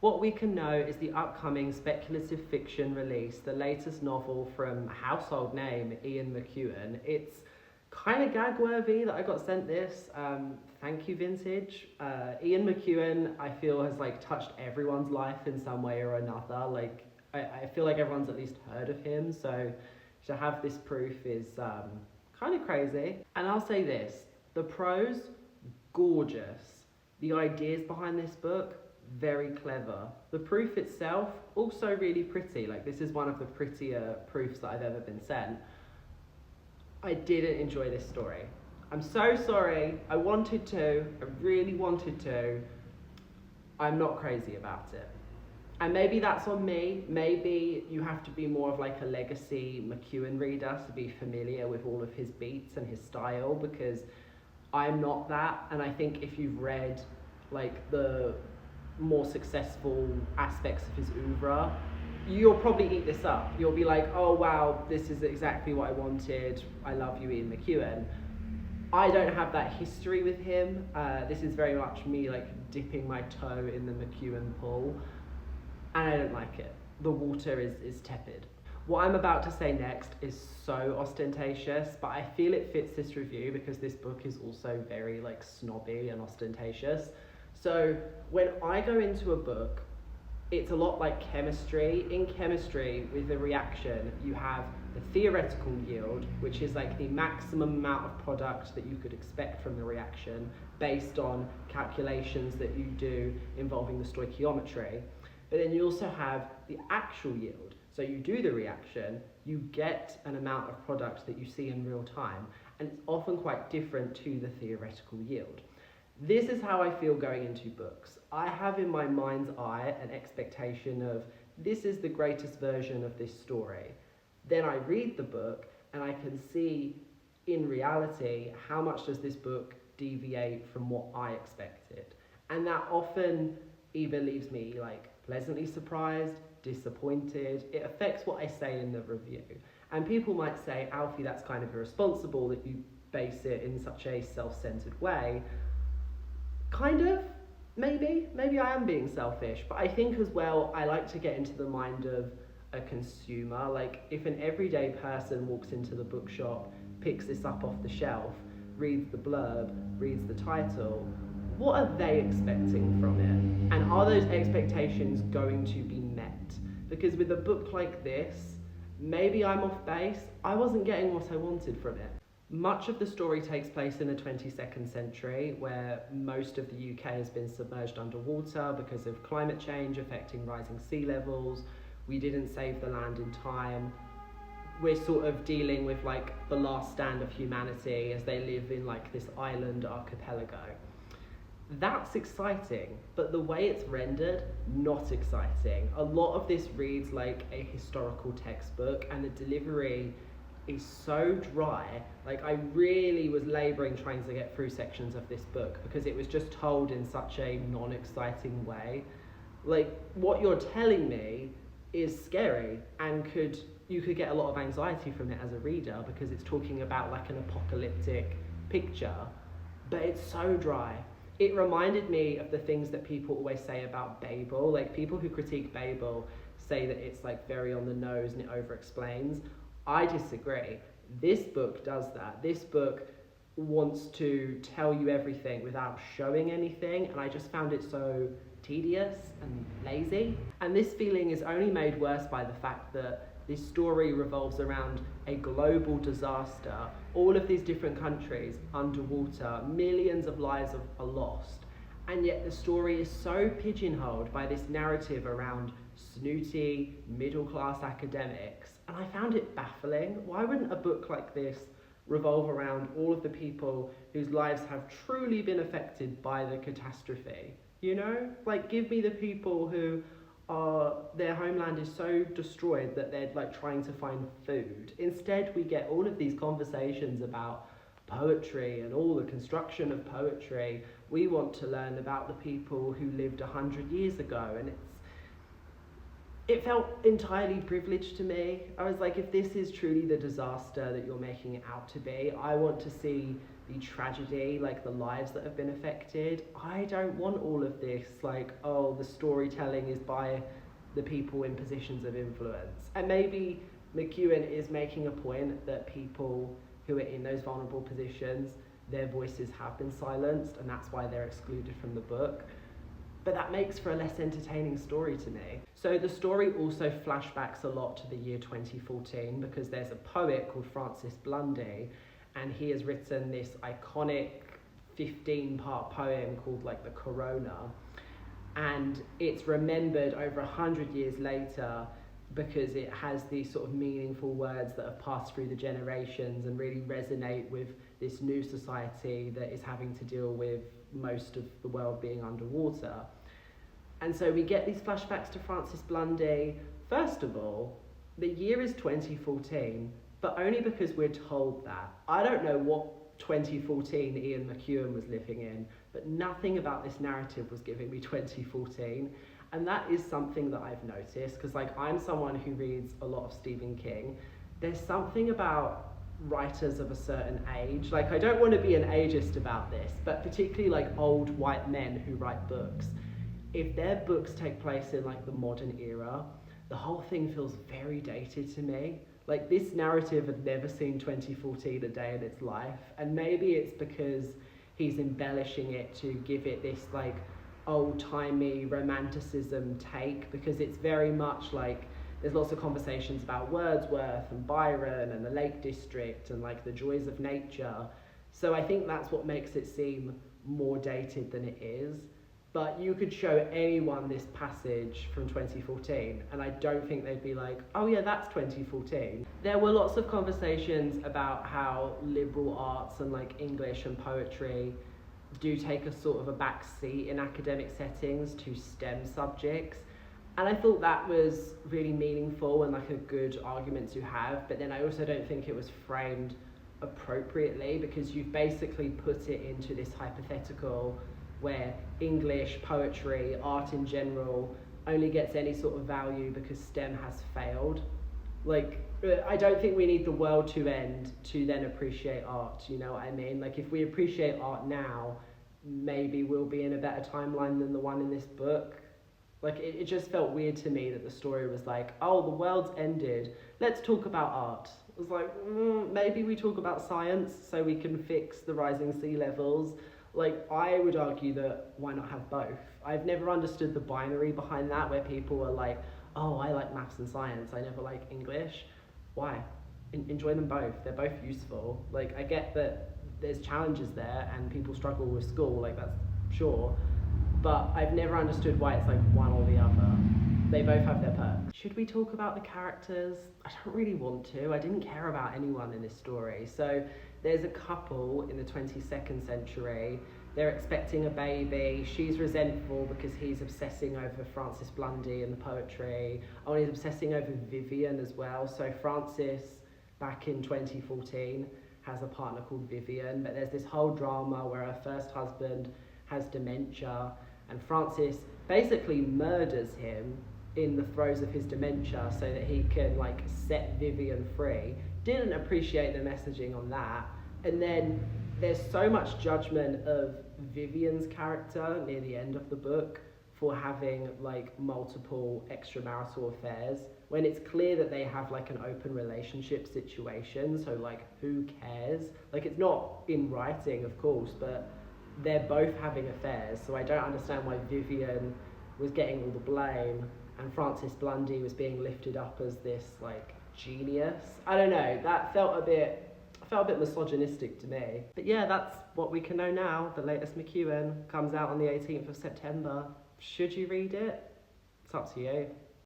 What we can know is the upcoming speculative fiction release, the latest novel from a household name, Ian McEwan. It's kind of gag-worthy that I got sent this. Thank you, Vintage. Ian McEwan, I feel, has like touched everyone's life in some way or another. Like, I feel like everyone's at least heard of him, so to have this proof is kind of crazy. And I'll say this, the prose, gorgeous. The ideas behind this book, very clever. The proof itself, also really pretty. Like, this is one of the prettier proofs that I've ever been sent. I didn't enjoy this story. I'm so sorry. I wanted to. I really wanted to. I'm not crazy about it. And maybe that's on me. Maybe you have to be more of like a legacy McEwan reader to be familiar with all of his beats and his style, because I'm not that. And I think if you've read like the more successful aspects of his oeuvre, you'll probably eat this up. You'll be like, oh wow, this is exactly what I wanted. I love you, Ian McEwan. I don't have that history with him. This is very much me like dipping my toe in the McEwan pool, and I don't like it. The water is tepid. What I'm about to say next is so ostentatious, but I feel it fits this review because this book is also very like snobby and ostentatious. So when I go into a book, it's a lot like chemistry. In chemistry, with the reaction, you have the theoretical yield, which is like the maximum amount of product that you could expect from the reaction based on calculations that you do involving the stoichiometry. But then you also have the actual yield. So you do the reaction, you get an amount of product that you see in real time, and it's often quite different to the theoretical yield. This is how I feel going into books. I have in my mind's eye an expectation of this is the greatest version of this story. Then I read the book and I can see in reality how much does this book deviate from what I expected. And that often either leaves me like pleasantly surprised, disappointed. It affects what I say in the review. And people might say, Alfie, that's kind of irresponsible that you base it in such a self-centered way. Kind of, maybe I am being selfish, but I think as well, I like to get into the mind of a consumer. Like, if an everyday person walks into the bookshop, picks this up off the shelf, reads the blurb, reads the title, what are they expecting from it? And are those expectations going to be met? Because with a book like this, maybe I'm off base, I wasn't getting what I wanted from it. Much of the story takes place in the 22nd century, where most of the UK has been submerged underwater because of climate change affecting rising sea levels. We didn't save the land in time. We're sort of dealing with like the last stand of humanity as they live in like this island archipelago. That's exciting, but the way it's rendered, not exciting. A lot of this reads like a historical textbook, and the delivery is so dry. Like, I really was labouring trying to get through sections of this book because it was just told in such a non-exciting way. Like, what you're telling me is scary, and you could get a lot of anxiety from it as a reader because it's talking about like an apocalyptic picture, but it's so dry. It reminded me of the things that people always say about Babel. Like, people who critique Babel say that it's like very on the nose and it over-explains. I disagree. This book does that. This book wants to tell you everything without showing anything, and I just found it so tedious and lazy. And this feeling is only made worse by the fact that this story revolves around a global disaster, all of these different countries underwater, millions of lives are lost, and yet the story is so pigeonholed by this narrative around snooty, middle-class academics, and I found it baffling. Why wouldn't a book like this revolve around all of the people whose lives have truly been affected by the catastrophe? You know? Like, give me the people who their homeland is so destroyed that they're like trying to find food. Instead, we get all of these conversations about poetry and all the construction of poetry. We want to learn about the people who lived 100 years ago, and it felt entirely privileged to me. I was like, if this is truly the disaster that you're making it out to be, I want to see the tragedy, like the lives that have been affected. I don't want all of this, like, oh, the storytelling is by the people in positions of influence. And maybe McEwan is making a point that people who are in those vulnerable positions, their voices have been silenced, and that's why they're excluded from the book. But that makes for a less entertaining story to me. So the story also flashbacks a lot to the year 2014 because there's a poet called Francis Blundy, and he has written this iconic 15-part poem called like the Corona, and it's remembered over 100 years later because it has these sort of meaningful words that have passed through the generations and really resonate with this new society that is having to deal with most of the world being underwater. And so we get these flashbacks to Francis Blundy. First of all, the year is 2014, but only because we're told that. I don't know what 2014 Ian McEwan was living in, but nothing about this narrative was giving me 2014. And that is something that I've noticed, because like I'm someone who reads a lot of Stephen King. There's something about writers of a certain age, like I don't want to be an ageist about this, but particularly like old white men who write books, if their books take place in like the modern era, the whole thing feels very dated to me. Like this narrative had never seen 2014 a day in its life, and maybe it's because he's embellishing it to give it this like old-timey romanticism take, because it's very much like there's lots of conversations about Wordsworth and Byron and the Lake District and like the joys of nature. So I think that's what makes it seem more dated than it is. But you could show anyone this passage from 2014 and I don't think they'd be like, oh yeah, that's 2014. There were lots of conversations about how liberal arts and like English and poetry do take a sort of a back seat in academic settings to STEM subjects. And I thought that was really meaningful and like a good argument to have, but then I also don't think it was framed appropriately, because you've basically put it into this hypothetical where English, poetry, art in general only gets any sort of value because STEM has failed. Like, I don't think we need the world to end to then appreciate art, you know what I mean? Like, if we appreciate art now, maybe we'll be in a better timeline than the one in this book. Like, it just felt weird to me that the story was like, oh, the world's ended, let's talk about art. It was like, maybe we talk about science so we can fix the rising sea levels. Like, I would argue that why not have both? I've never understood the binary behind that, where people are like, oh, I like maths and science, I never like English. Why? Enjoy them both. They're both useful. Like, I get that there's challenges there and people struggle with school, like that's sure. But I've never understood why it's like one or the other. They both have their perks. Should we talk about the characters? I don't really want to. I didn't care about anyone in this story. So there's a couple in the 22nd century. They're expecting a baby. She's resentful because he's obsessing over Francis Blundy and the poetry. Oh, and he's obsessing over Vivian as well. So Francis, back in 2014, has a partner called Vivian, but there's this whole drama where her first husband has dementia, and Francis basically murders him in the throes of his dementia so that he can like set Vivian free. Didn't appreciate the messaging on that. And then there's so much judgment of Vivian's character near the end of the book for having like multiple extramarital affairs, when it's clear that they have like an open relationship situation. So like, who cares? Like, it's not in writing, of course, but they're both having affairs. So I don't understand why Vivian was getting all the blame and Francis Blundy was being lifted up as this like genius. I don't know, that felt a bit misogynistic to me. But yeah, that's what we can know now. The latest McEwan comes out on the 18th of September. Should you read it? It's up to you.